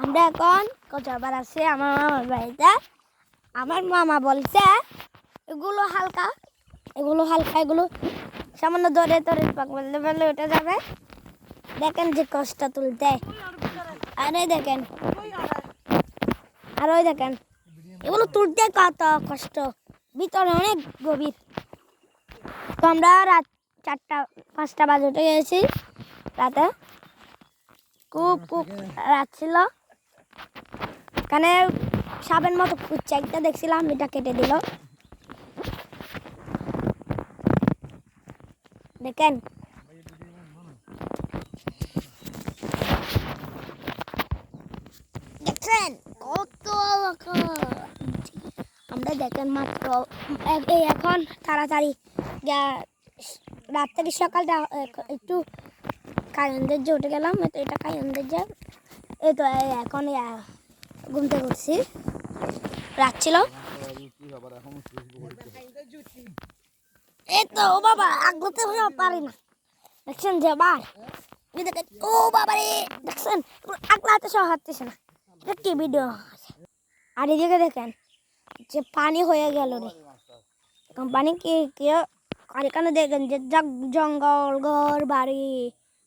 আমরা এখন কচুরপাড় আছে আমার মামার বাড়িতে। আমার মামা বলছে এগুলো হালকা এগুলো সামান্য ধরে ধরে পাকলে ফেলে উঠে যাবে। দেখেন যে কষ্ট তুলতে, আরে দেখেন আর ওই দেখেন এগুলো তুলতে কত কষ্ট, ভিতরে অনেক গভীর। তো আমরা রাত 4টা 5টা বাজে উঠে গেছি রাতে, খুব রাত ছিল। এখানে সাপের মতো কুচ্চা একটা দেখছিলাম, এটা কেটে দিল। দেখেন দেখছেন কত আমরা দেখেন মাত্র এখন তাড়াতাড়ি রাত থেকে সকালটা একটু কায়নদের যে উঠে গেলাম, তো এটা কায়নদের যে এই তো এখন ঘুম থেকে উঠছি, রাত ছিল। এই তো ও বাবা আগতে পারি না, দেখছেন যে বার দেখেন ও বাবা রে, দেখছেন আগলাতে সহ হাঁটতেছে না, এটা কি ভিডিও। আর এদিকে দেখেন যে পানি হয়ে গেল রে, পানি কি কেউ। আর এখানে দেখেন যে জঙ্গল, ঘর বাড়ি,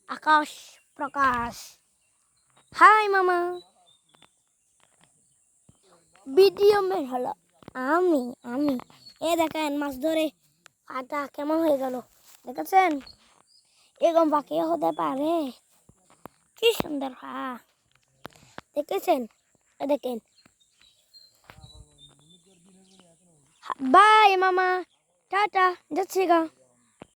আকাশ প্রকাশ। হাই মামা, ভিডিও মেন হলো আমি আমি এ দেখেন মাছ ধরে আটা কেমন হয়ে গেল, দেখেছেন এরকম বাকি হতে পারে, কি সুন্দর। হ্যাঁ দেখেছেন, দেখেন। বাই মামা, টাটা, যাচ্ছি গা।